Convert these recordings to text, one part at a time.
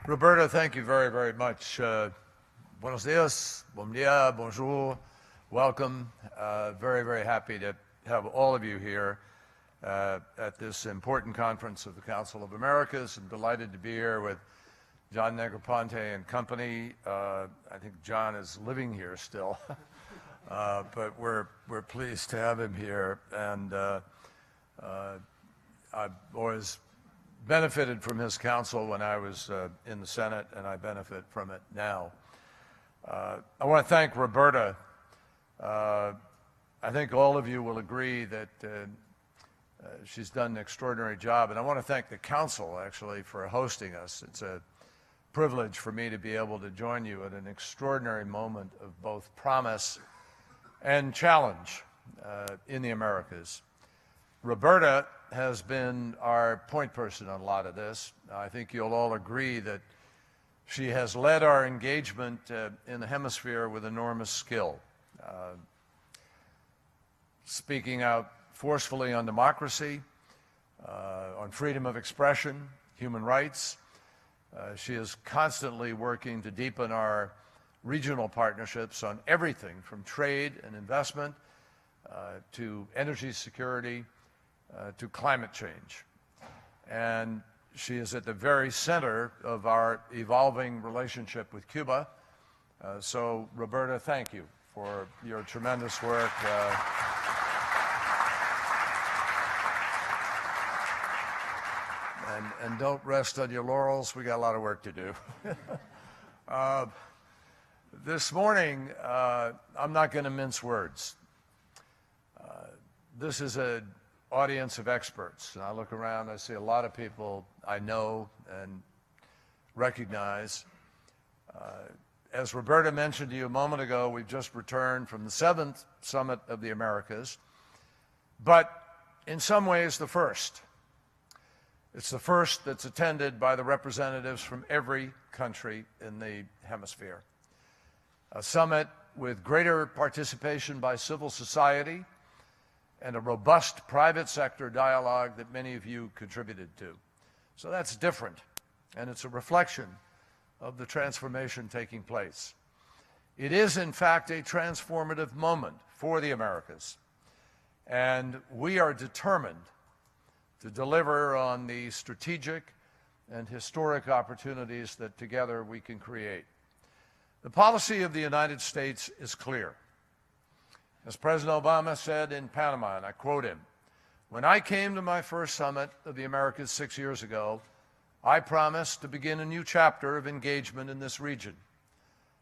Roberta, thank you very, very much. Buenos dias, bom dia, bonjour, welcome. Very, very happy to have all of you here at this important conference of the Council of Americas. I'm delighted to be here with John Negroponte and company. I think John is living here still, but we're pleased to have him here. And I've always benefited from his counsel when I was in the Senate, and I benefit from it now. I want to thank Roberta. I think all of you will agree that she's done an extraordinary job, and I want to thank the Council, actually, for hosting us. It's a privilege for me to be able to join you at an extraordinary moment of both promise and challenge in the Americas. Roberta has been our point person on a lot of this. I think you'll all agree that she has led our engagement in the hemisphere with enormous skill, speaking out forcefully on democracy, on freedom of expression, human rights. She is constantly working to deepen our regional partnerships on everything from trade and investment to energy security, to climate change. And she is at the very center of our evolving relationship with Cuba. So, Roberta, thank you for your tremendous work. And don't rest on your laurels. We got a lot of work to do. This morning, I'm not going to mince words. This is an audience of experts. And I look around, I see a lot of people I know and recognize. As Roberta mentioned to you a moment ago, we've just returned from the 7th Summit of the Americas, but in some ways the first. It's the first that's attended by the representatives from every country in the hemisphere. A summit with greater participation by civil society and a robust private sector dialogue that many of you contributed to. So that's different, and it's a reflection of the transformation taking place. It is, in fact, a transformative moment for the Americas, and we are determined to deliver on the strategic and historic opportunities that together we can create. The policy of the United States is clear. As President Obama said in Panama, and I quote him, "When I came to my first summit of the Americas 6 years ago, I promised to begin a new chapter of engagement in this region.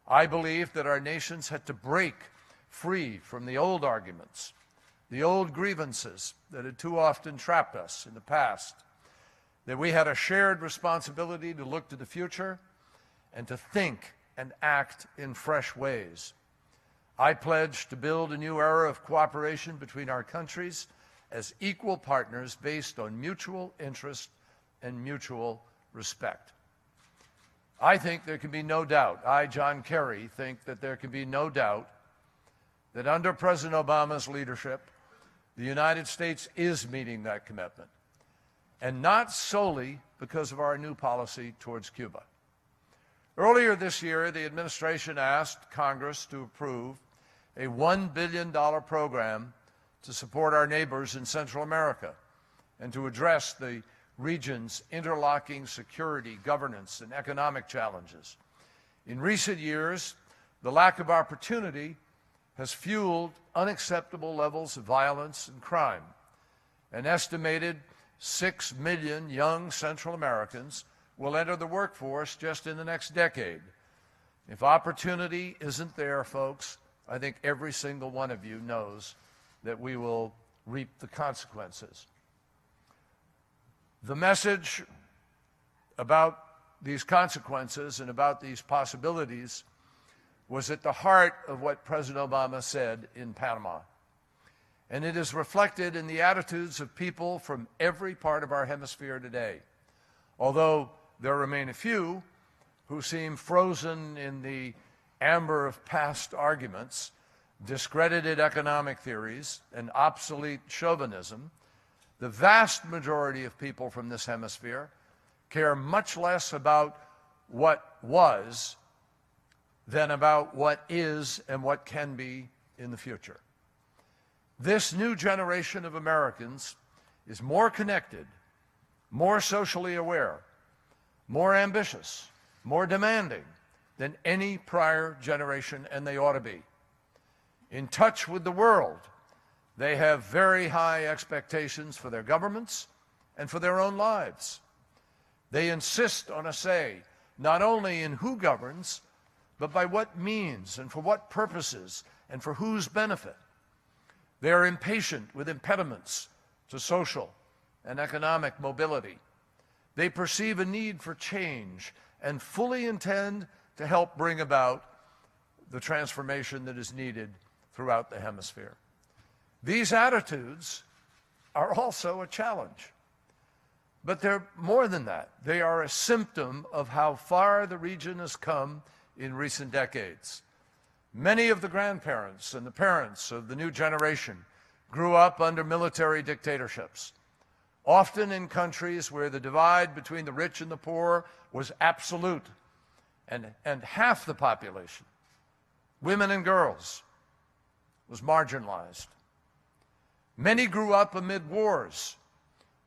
I believed that our nations had to break free from the old arguments, the old grievances that had too often trapped us in the past, that we had a shared responsibility to look to the future and to think and act in fresh ways. I pledged to build a new era of cooperation between our countries as equal partners based on mutual interest and mutual respect." I think there can be no doubt, I, John Kerry, think that there can be no doubt that under President Obama's leadership, the United States is meeting that commitment, and not solely because of our new policy towards Cuba. Earlier this year, the administration asked Congress to approve a $1 billion program to support our neighbors in Central America and to address the region's interlocking security, governance, and economic challenges. In recent years, the lack of opportunity has fueled unacceptable levels of violence and crime. An estimated 6 million young Central Americans will enter the workforce just in the next decade. If opportunity isn't there, folks, I think every single one of you knows that we will reap the consequences. The message about these consequences and about these possibilities was at the heart of what President Obama said in Panama. And it is reflected in the attitudes of people from every part of our hemisphere today. Although there remain a few who seem frozen in the amber of past arguments, discredited economic theories, and obsolete chauvinism, the vast majority of people from this hemisphere care much less about what was than about what is and what can be in the future. This new generation of Americans is more connected, more socially aware, more ambitious, more demanding than any prior generation, and they ought to be. In touch with the world, they have very high expectations for their governments and for their own lives. They insist on a say, not only in who governs, but by what means and for what purposes and for whose benefit. They are impatient with impediments to social and economic mobility. They perceive a need for change and fully intend to help bring about the transformation that is needed throughout the hemisphere. These attitudes are also a challenge. But they're more than that. They are a symptom of how far the region has come in recent decades. Many of the grandparents and the parents of the new generation grew up under military dictatorships, often in countries where the divide between the rich and the poor was absolute, and half the population, women and girls, was marginalized. Many grew up amid wars,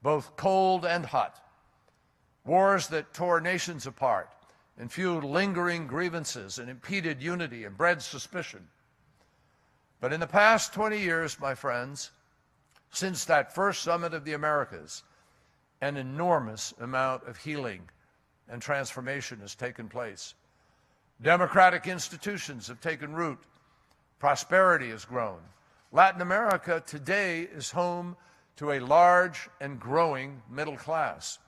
both cold and hot, wars that tore nations apart and fueled lingering grievances and impeded unity and bred suspicion. But in the past 20 years, my friends, since that first summit of the Americas, an enormous amount of healing and transformation has taken place. Democratic institutions have taken root. Prosperity has grown. Latin America today is home to a large and growing middle class.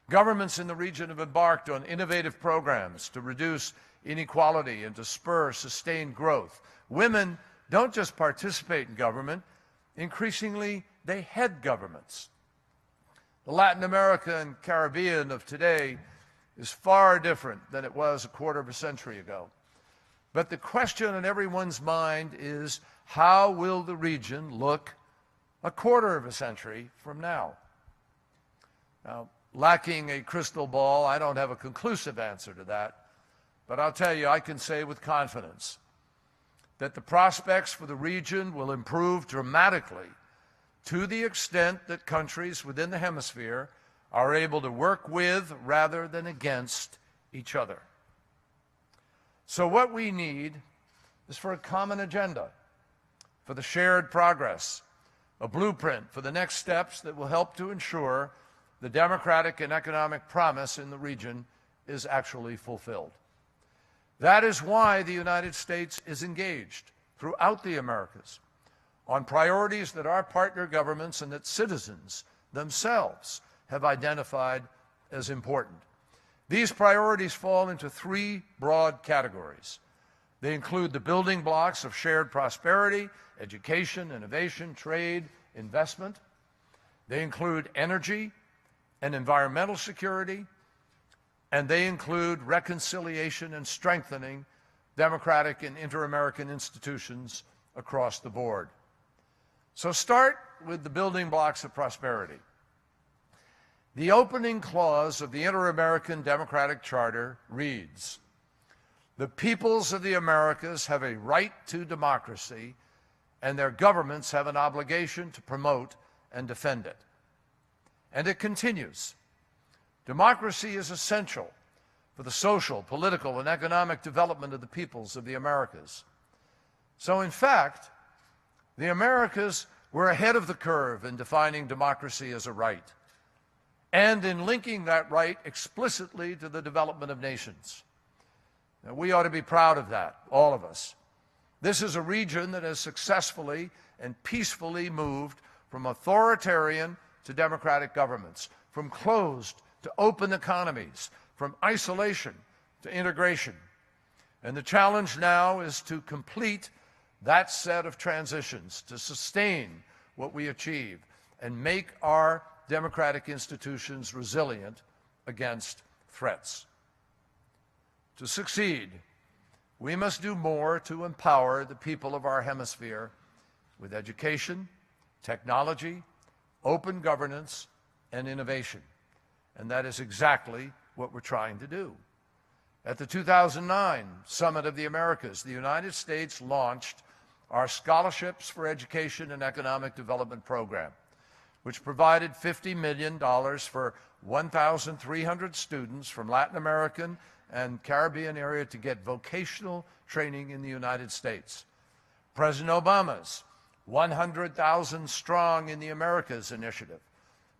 Governments in the region have embarked on innovative programs to reduce inequality and to spur sustained growth. Women don't just participate in government, increasingly they head governments. The Latin America and Caribbean of today is far different than it was a quarter of a century ago. But the question on everyone's mind is, how will the region look a quarter of a century from now? Now, lacking a crystal ball, I don't have a conclusive answer to that, but I'll tell you, I can say with confidence that the prospects for the region will improve dramatically to the extent that countries within the hemisphere are able to work with rather than against each other. So what we need is for a common agenda, for the shared progress, a blueprint for the next steps that will help to ensure the democratic and economic promise in the region is actually fulfilled. That is why the United States is engaged throughout the Americas on priorities that our partner governments and that citizens themselves have identified as important. These priorities fall into three broad categories. They include the building blocks of shared prosperity, education, innovation, trade, investment. They include energy and environmental security, and they include reconciliation and strengthening democratic and inter-American institutions across the board. So start with the building blocks of prosperity. The opening clause of the Inter-American Democratic Charter reads, "The peoples of the Americas have a right to democracy, and their governments have an obligation to promote and defend it." And it continues, "Democracy is essential for the social, political, and economic development of the peoples of the Americas." So in fact, the Americas were ahead of the curve in defining democracy as a right, and in linking that right explicitly to the development of nations. Now, we ought to be proud of that, all of us. This is a region that has successfully and peacefully moved from authoritarian to democratic governments, from closed to open economies, from isolation to integration. And the challenge now is to complete that set of transitions, to sustain what we achieve and make our democratic institutions resilient against threats. To succeed, we must do more to empower the people of our hemisphere with education, technology, open governance, and innovation. And that is exactly what we're trying to do. At the 2009 Summit of the Americas, the United States launched our Scholarships for Education and Economic Development program, which provided $50 million for 1,300 students from Latin American and Caribbean area to get vocational training in the United States. President Obama's 100,000 Strong in the Americas initiative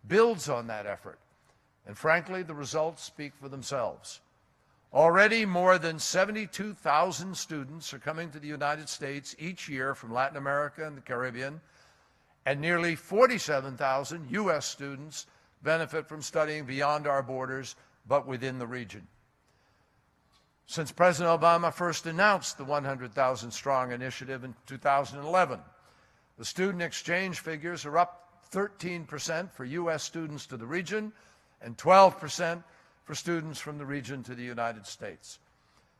builds on that effort, and frankly, the results speak for themselves. Already more than 72,000 students are coming to the United States each year from Latin America and the Caribbean, and nearly 47,000 U.S. students benefit from studying beyond our borders, but within the region. Since President Obama first announced the 100,000 Strong initiative in 2011, the student exchange figures are up 13% for U.S. students to the region and 12% for students from the region to the United States.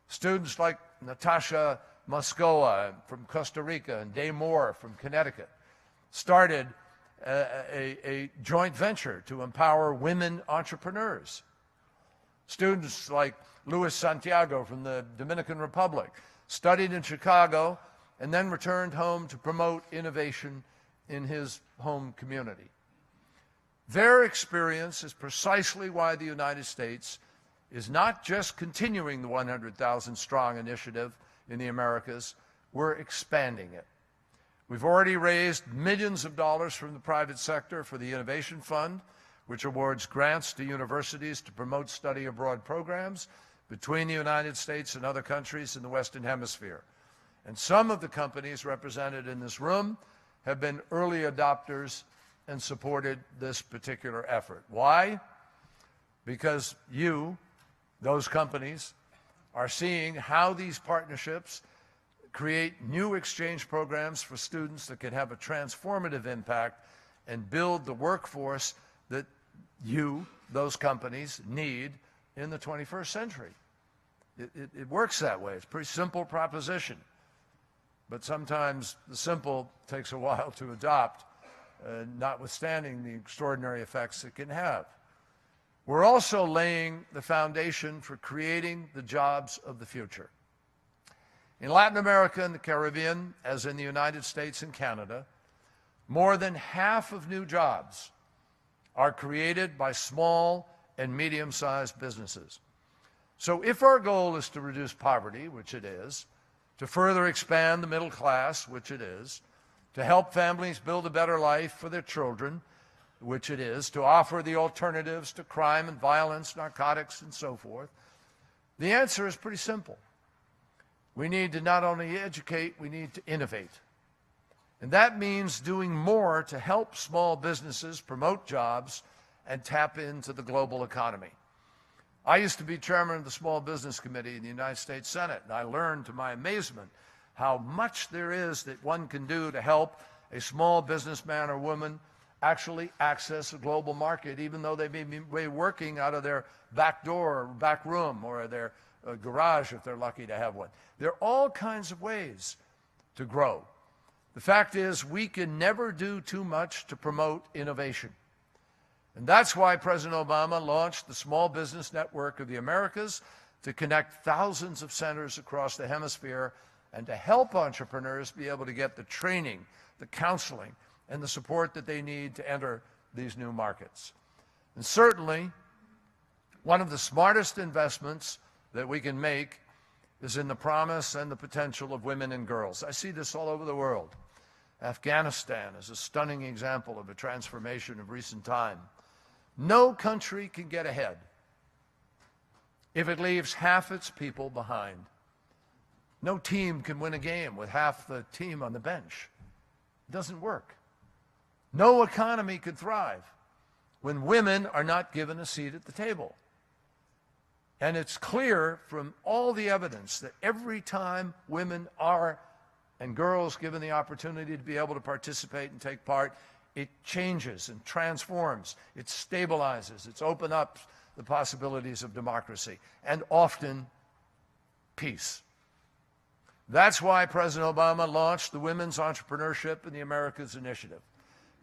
Students like Natasha Moscoa from Costa Rica and Day Moore from Connecticut started a joint venture to empower women entrepreneurs. Students like Luis Santiago from the Dominican Republic studied in Chicago and then returned home to promote innovation in his home community. Their experience is precisely why the United States is not just continuing the 100,000 Strong initiative in the Americas, we're expanding it. We've already raised millions of dollars from the private sector for the Innovation Fund, which awards grants to universities to promote study abroad programs between the United States and other countries in the Western Hemisphere. And some of the companies represented in this room have been early adopters and supported this particular effort. Why? Because you, those companies, are seeing how these partnerships create new exchange programs for students that can have a transformative impact and build the workforce that you, those companies, need in the 21st century. It works that way. It's a pretty simple proposition. But sometimes the simple takes a while to adopt, notwithstanding the extraordinary effects it can have. We're also laying the foundation for creating the jobs of the future. In Latin America and the Caribbean, as in the United States and Canada, more than half of new jobs are created by small and medium-sized businesses. So if our goal is to reduce poverty, which it is, to further expand the middle class, which it is, to help families build a better life for their children, which it is, to offer the alternatives to crime and violence, narcotics, and so forth, the answer is pretty simple. We need to not only educate, we need to innovate. And that means doing more to help small businesses promote jobs and tap into the global economy. I used to be chairman of the Small Business Committee in the United States Senate, and I learned to my amazement how much there is that one can do to help a small businessman or woman actually access a global market, even though they may be working out of their back door or back room or their garage if they're lucky to have one. There are all kinds of ways to grow. The fact is, we can never do too much to promote innovation. And that's why President Obama launched the Small Business Network of the Americas to connect thousands of centers across the hemisphere and to help entrepreneurs be able to get the training, the counseling, and the support that they need to enter these new markets. And certainly, one of the smartest investments that we can make is in the promise and the potential of women and girls. I see this all over the world. Afghanistan is a stunning example of a transformation of recent time. No country can get ahead if it leaves half its people behind. No team can win a game with half the team on the bench. It doesn't work. No economy can thrive when women are not given a seat at the table. And it's clear from all the evidence that every time women are and girls given the opportunity to be able to participate and take part, it changes and transforms, it stabilizes, it's opened up the possibilities of democracy, and often peace. That's why President Obama launched the Women's Entrepreneurship in the Americas Initiative,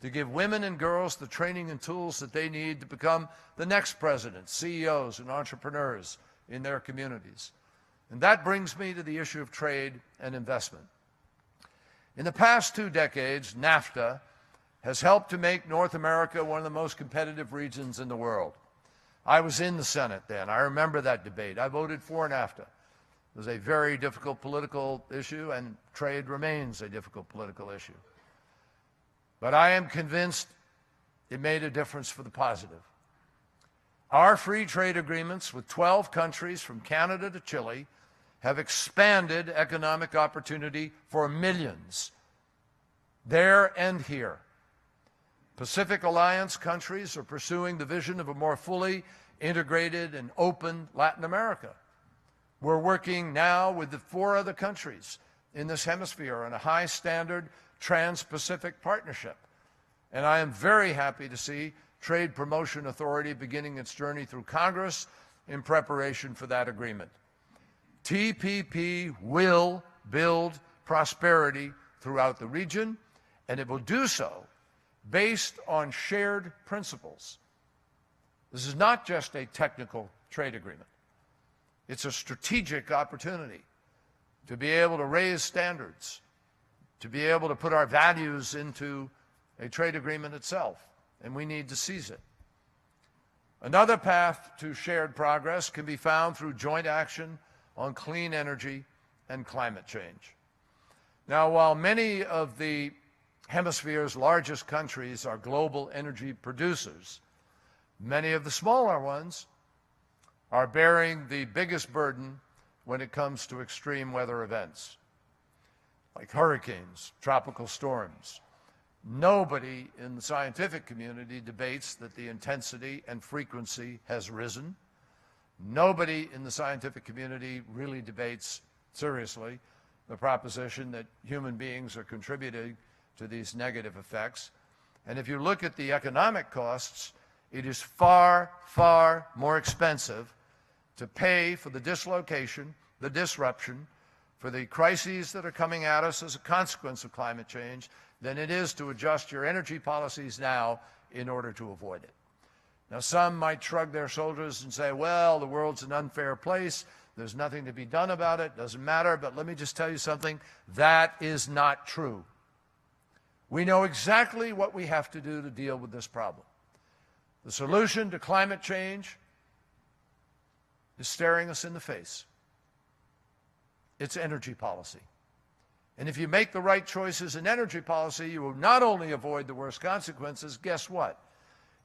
to give women and girls the training and tools that they need to become the next presidents, CEOs, and entrepreneurs in their communities. And that brings me to the issue of trade and investment. In the past 2 decades, NAFTA has helped to make North America one of the most competitive regions in the world. I was in the Senate then. I remember that debate. I voted for NAFTA. It was a very difficult political issue, and trade remains a difficult political issue. But I am convinced it made a difference for the positive. Our free trade agreements with 12 countries from Canada to Chile have expanded economic opportunity for millions, there and here. Pacific Alliance countries are pursuing the vision of a more fully integrated and open Latin America. We're working now with the 4 other countries in this hemisphere on a high-standard Trans-Pacific partnership. And I am very happy to see Trade Promotion Authority beginning its journey through Congress in preparation for that agreement. TPP will build prosperity throughout the region, and it will do so based on shared principles. This is not just a technical trade agreement. It's a strategic opportunity to be able to raise standards, to be able to put our values into a trade agreement itself, and we need to seize it. Another path to shared progress can be found through joint action on clean energy and climate change. Now, while many of the hemisphere's largest countries are global energy producers, many of the smaller ones are bearing the biggest burden when it comes to extreme weather events, like hurricanes, tropical storms. Nobody in the scientific community debates that the intensity and frequency has risen. Nobody in the scientific community really debates seriously the proposition that human beings are contributing to these negative effects. And if you look at the economic costs, it is far, far more expensive to pay for the dislocation, the disruption, for the crises that are coming at us as a consequence of climate change than it is to adjust your energy policies now in order to avoid it. Now, some might shrug their shoulders and say, well, the world's an unfair place. There's nothing to be done about it. Doesn't matter. But let me just tell you something. That is not true. We know exactly what we have to do to deal with this problem. The solution to climate change is staring us in the face. It's energy policy. And if you make the right choices in energy policy, you will not only avoid the worst consequences, guess what?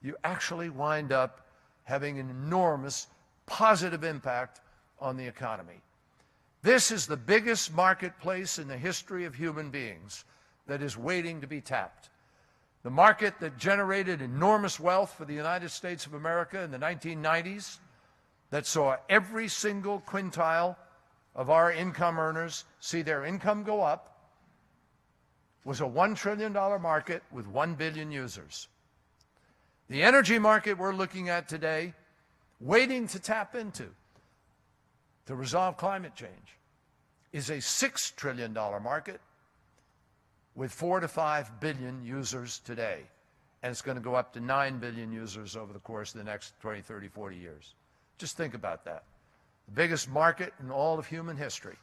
You actually wind up having an enormous positive impact on the economy. This is the biggest marketplace in the history of human beings that is waiting to be tapped. The market that generated enormous wealth for the United States of America in the 1990s, that saw every single quintile of our income earners see their income go up, was a $1 trillion market with 1 billion users. The energy market we're looking at today, waiting to tap into to resolve climate change, is a $6 trillion market with 4 to 5 billion users today. And it's going to go up to 9 billion users over the course of the next 20, 30, 40 years. Just think about that. The biggest market in all of human history.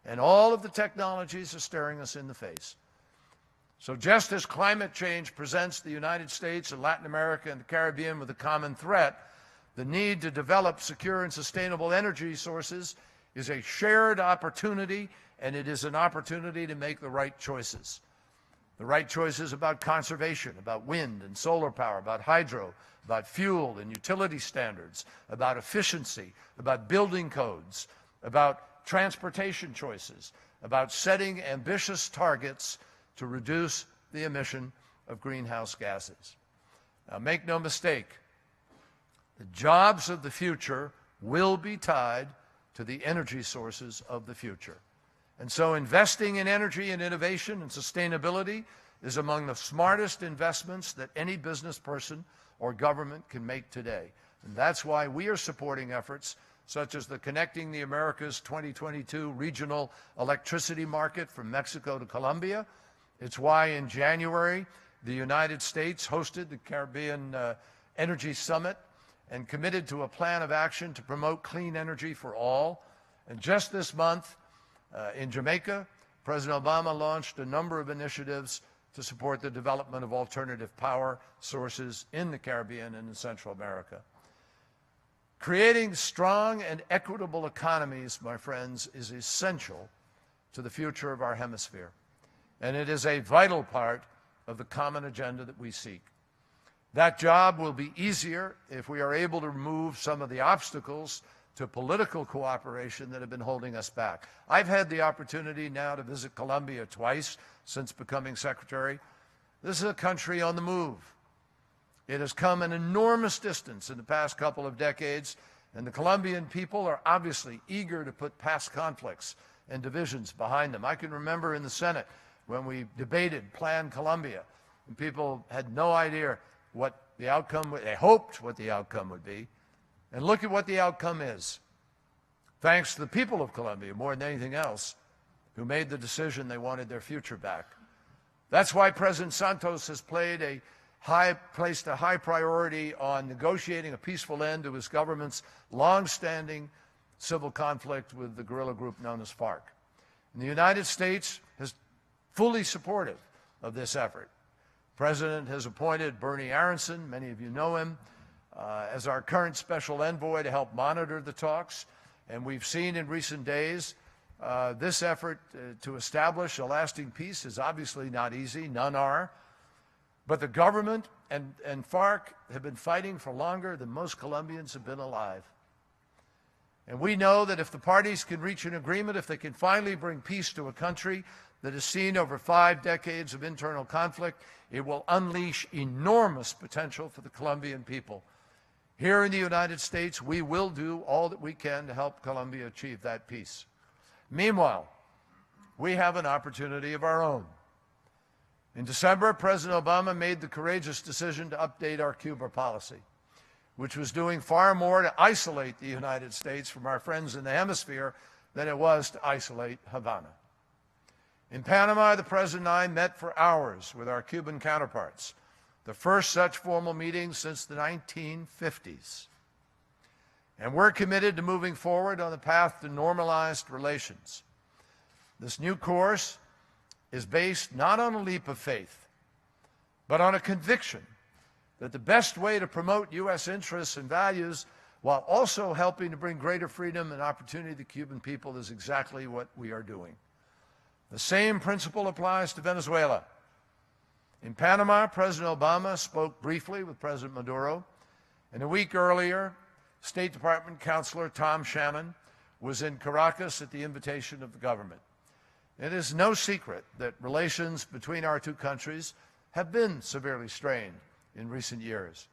And all of the technologies are staring us in the face. So just as climate change presents the United States and Latin America and the Caribbean with a common threat, the need to develop secure and sustainable energy sources is a shared opportunity, and it is an opportunity to make the right choices. The right choices about conservation, about wind and solar power, about hydro, about fuel and utility standards, about efficiency, about building codes, about transportation choices, about setting ambitious targets to reduce the emission of greenhouse gases. Now, make no mistake, the jobs of the future will be tied to the energy sources of the future. And so investing in energy and innovation and sustainability is among the smartest investments that any business person or government can make today. And that's why we are supporting efforts such as the Connecting the Americas 2022 regional electricity market from Mexico to Colombia. It's why in January, the United States hosted the Caribbean Energy Summit, and committed to a plan of action to promote clean energy for all. And just this month, in Jamaica, President Obama launched a number of initiatives to support the development of alternative power sources in the Caribbean and in Central America. Creating strong and equitable economies, my friends, is essential to the future of our hemisphere, and it is a vital part of the common agenda that we seek. That job will be easier if we are able to remove some of the obstacles to political cooperation that have been holding us back. I've had the opportunity now to visit Colombia twice since becoming secretary. This is a country on the move. It has come an enormous distance in the past couple of decades, and the Colombian people are obviously eager to put past conflicts and divisions behind them. I can remember in the Senate when we debated Plan Colombia, and people had no idea what the outcome would, they hoped what the outcome would be. And look at what the outcome is. Thanks to the people of Colombia, more than anything else, who made the decision they wanted their future back. That's why President Santos has placed a high priority on negotiating a peaceful end to his government's long-standing civil conflict with the guerrilla group known as FARC. And the United States is fully supportive of this effort. The President has appointed Bernie Aronson, many of you know him, as our current special envoy to help monitor the talks. And we've seen in recent days this effort to establish a lasting peace is obviously not easy, none are. But the government and FARC have been fighting for longer than most Colombians have been alive. And we know that if the parties can reach an agreement, if they can finally bring peace to a country that has seen over 5 decades of internal conflict, it will unleash enormous potential for the Colombian people. Here in the United States, we will do all that we can to help Colombia achieve that peace. Meanwhile, we have an opportunity of our own. In December, President Obama made the courageous decision to update our Cuba policy, which was doing far more to isolate the United States from our friends in the hemisphere than it was to isolate Havana. In Panama, the President and I met for hours with our Cuban counterparts, the first such formal meeting since the 1950s. And we're committed to moving forward on the path to normalized relations. This new course is based not on a leap of faith, but on a conviction that the best way to promote U.S. interests and values while also helping to bring greater freedom and opportunity to the Cuban people is exactly what we are doing. The same principle applies to Venezuela. In Panama, President Obama spoke briefly with President Maduro, and a week earlier, State Department Counselor Tom Shannon was in Caracas at the invitation of the government. It is no secret that relations between our two countries have been severely strained in recent years.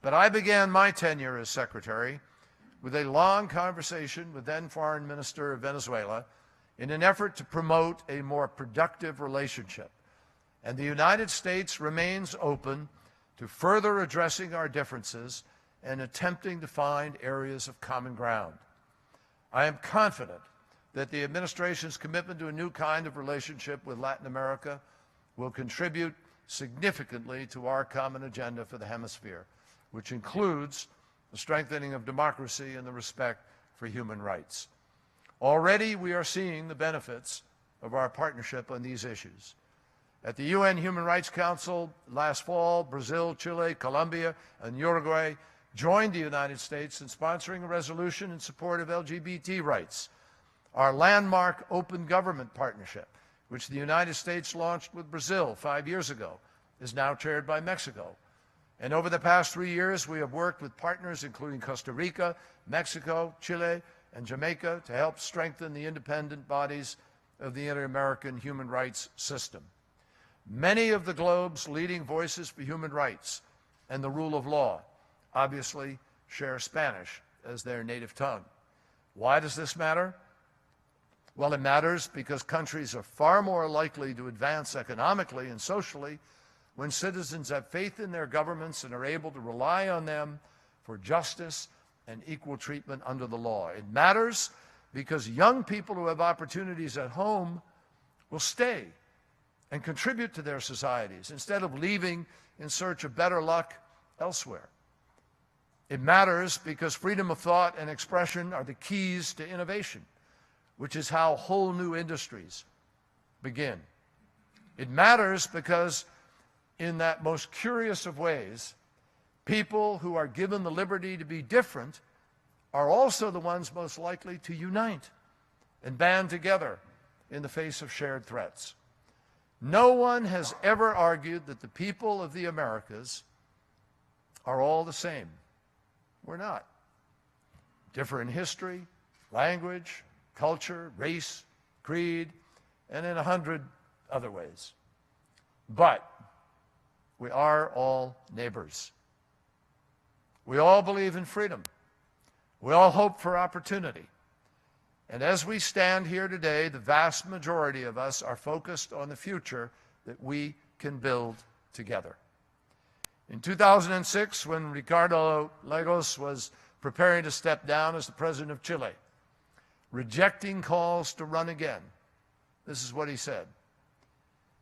But I began my tenure as secretary with a long conversation with then Foreign Minister of Venezuela in an effort to promote a more productive relationship. And the United States remains open to further addressing our differences and attempting to find areas of common ground. I am confident that the administration's commitment to a new kind of relationship with Latin America will contribute significantly to our common agenda for the hemisphere, which includes the strengthening of democracy and the respect for human rights. Already we are seeing the benefits of our partnership on these issues. At the UN Human Rights Council last fall, Brazil, Chile, Colombia, and Uruguay joined the United States in sponsoring a resolution in support of LGBT rights. Our landmark open government partnership, which the United States launched with Brazil 5 years ago, is now chaired by Mexico. And over the past 3 years, we have worked with partners including Costa Rica, Mexico, Chile, and Jamaica to help strengthen the independent bodies of the Inter-American human rights system. Many of the globe's leading voices for human rights and the rule of law obviously share Spanish as their native tongue. Why does this matter? Well, it matters because countries are far more likely to advance economically and socially when citizens have faith in their governments and are able to rely on them for justice and equal treatment under the law. It matters because young people who have opportunities at home will stay and contribute to their societies instead of leaving in search of better luck elsewhere. It matters because freedom of thought and expression are the keys to innovation, which is how whole new industries begin. It matters because in that most curious of ways, people who are given the liberty to be different are also the ones most likely to unite and band together in the face of shared threats. No one has ever argued that the people of the Americas are all the same. We're not. Differ in history, language, culture, race, creed, and in 100 other ways. But we are all neighbors. We all believe in freedom. We all hope for opportunity. And as we stand here today, the vast majority of us are focused on the future that we can build together. In 2006, when Ricardo Lagos was preparing to step down as the president of Chile, rejecting calls to run again, this is what he said: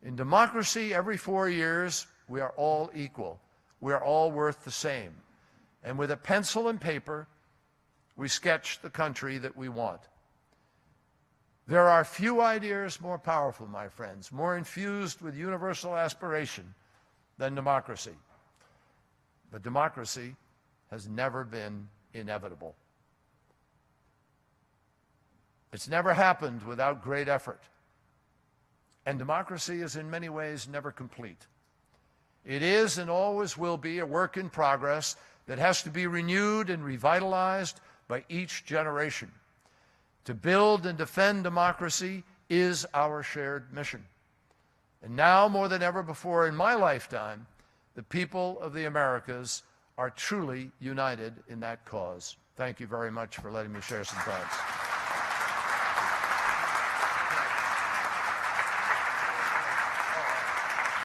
"In democracy, every 4 years, we are all equal. We are all worth the same. And with a pencil and paper, we sketch the country that we want." There are few ideas more powerful, my friends, more infused with universal aspiration than democracy. But democracy has never been inevitable. It's never happened without great effort. And democracy is in many ways never complete. It is and always will be a work in progress that has to be renewed and revitalized by each generation. To build and defend democracy is our shared mission. And now, more than ever before in my lifetime, the people of the Americas are truly united in that cause. Thank you very much for letting me share some thoughts.